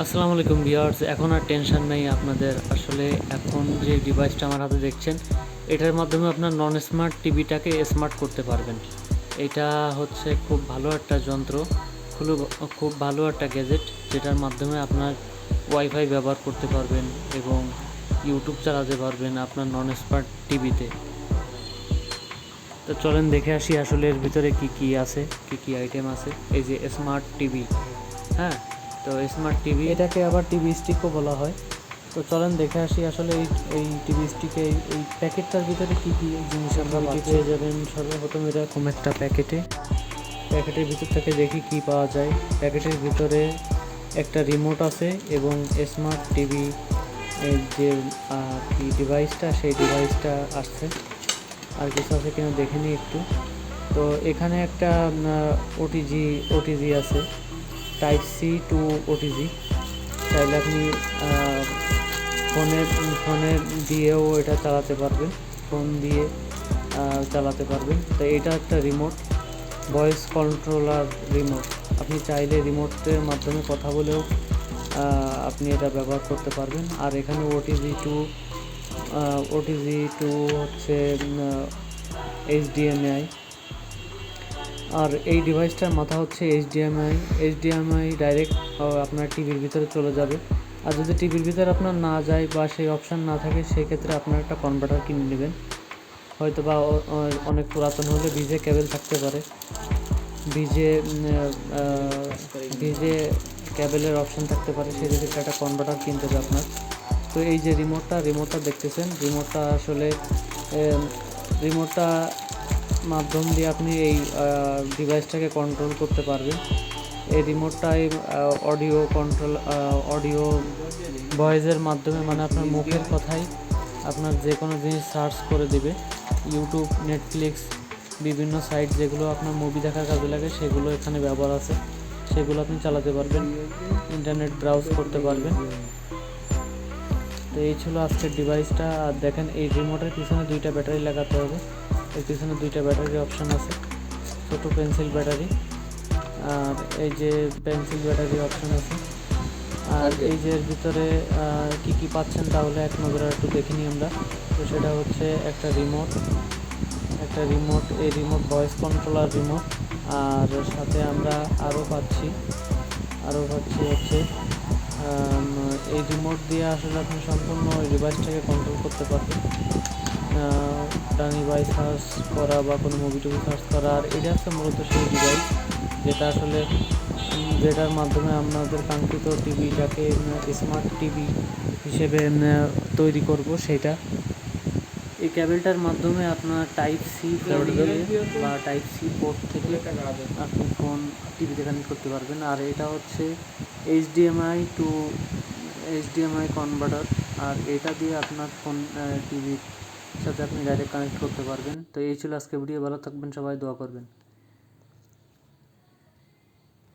আসসালামু আলাইকুম ভিউয়ার্স। এখন আর টেনশন নেই আপনাদের। আসলে এখন যে ডিভাইসটা আমার হাতে দেখছেন, এটার মাধ্যমে আপনার নন স্মার্ট টিভিটাকে স্মার্ট করতে পারবেন। এটা হচ্ছে খুব ভালো একটা যন্ত্র, খুব খুব ভালো একটা গ্যাজেট, যেটার মাধ্যমে আপনার ওয়াইফাই ব্যবহার করতে পারবেন এবং ইউটিউব চালাতে পারবেন আপনার নন স্মার্ট টিভিতে। তো চলেন দেখে আসি আসলে এর ভিতরে কি কি আছে, কি কি আইটেম আছে। এই যে স্মার্ট টিভি, হ্যাঁ, তো স্মার্ট টিভি, এটাকে আবার টিভি স্টিকও বলা হয়। তো চলেন দেখে আসি আসলে এই টিভি স্টিকে এই প্যাকেটটার ভিতরে কী কী জিনিস আমরা পেয়ে যাবেন। সর্বপ্রথম এরকম একটা প্যাকেটের ভিতর থেকে দেখি কি পাওয়া যায়। প্যাকেটের ভিতরে একটা রিমোট আছে এবং স্মার্ট টিভি যে কি ডিভাইসটা, সেই ডিভাইসটা আসছে। আর কিছু আছে কিনা দেখে নিই একটু। তো এখানে একটা ওটিজি আছে, টাইপ সি টু ওটিজি। চাইলে আপনি ফোনে দিয়েও এটা চালাতে পারবেন, ফোন দিয়ে চালাতে পারবেন। তো এটা একটা রিমোট, ভয়েস কন্ট্রোলার রিমোট। আপনি চাইলে রিমোটের মাধ্যমে কথা বলেও আপনি এটা ব্যবহার করতে পারবেন। আর এখানে ওটিজি টু হচ্ছে এইচডিএমআই। আর এই ডিভাইসটার মাথা হচ্ছে এইচডিএমআই ডাইরেক্ট আপনার টিভির ভিতরে চলে যাবে। আর যদি টিভির ভিতরে আপনার না যায় বা সেই অপশান না থাকে, সেই ক্ষেত্রে আপনার একটা কনভার্টার কিনে নেবেন। হয়তো বা অনেক পুরাতন হলে ভিজে কেবল থাকতে পারে, ভিজে ভিজে কেবলের অপশান থাকতে পারে, সেই ক্ষেত্রে একটা কনভার্টার কিনতে হবে আপনার। তো এই যে রিমোটটা দেখতেছেন, রিমোটটা মাধ্যম দিয়ে আপনি এই ডিভাইসটাকে কন্ট্রোল করতে পারবেন। এই রিমোটটাই অডিও ভয়েসের মাধ্যমে, মানে আপনার মুখের কথাই আপনার যে কোনো জিনিস সার্চ করে দেবে। ইউটিউব, নেটফ্লিক্স, বিভিন্ন সাইট যেগুলো আপনার মুভি দেখার কাজে লাগে, সেগুলো এখানে ব্যবহার আছে, সেগুলো আপনি চালাতে পারবেন, ইন্টারনেট ব্রাউজ করতে পারবেন। তো এই ছিল আজকের ডিভাইসটা। আর দেখেন, এই রিমোটের পিছনে 2টা ব্যাটারি লাগাতে হবে। এর পিছনে 2টা ব্যাটারির অপশান আছে, ছোটো পেন্সিল ব্যাটারি, আর এই যে পেন্সিল ব্যাটারি অপশান আছে। আর এই যে এর ভিতরে কী কী পাচ্ছেন, তাহলে এক নজরে একটু দেখে নিই আমরা। তো সেটা হচ্ছে একটা রিমোট, এই রিমোট ভয়েস কন্ট্রোলার রিমোট। আর সাথে আমরা আরও পাচ্ছি হচ্ছে এই রিমোট দিয়ে আসলে আপনি সম্পূর্ণ ওই ডিভাইসটাকে কন্ট্রোল করতে পারবেন, ডিভাইস সার্চ করা বা কোনো মুভি টুভি সার্চ করা। আর এটা হচ্ছে মূলত সেই ডিভাইস যেটার মাধ্যমে আপনাদের কাঙ্ক্ষিত টিভিটাকে স্মার্ট টিভি হিসেবে তৈরি করব। সেটা এই কেবলটার মাধ্যমে আপনার টাইপ সি বা টাইপ সি পোর্ট থেকে আপনি ফোন টিভিতে কানেক্ট করতে পারবেন। আর এটা হচ্ছে এইচডিএমআই কনভার্টার। আর এটা দিয়ে আপনার ফোন টিভির সাথে আপনি ডাইরেক্ট কানেক্ট করতে পারবেন। তো এই ছিল আজকে ভিডিও। ভালো থাকবেন সবাই, দোয়া করবেন।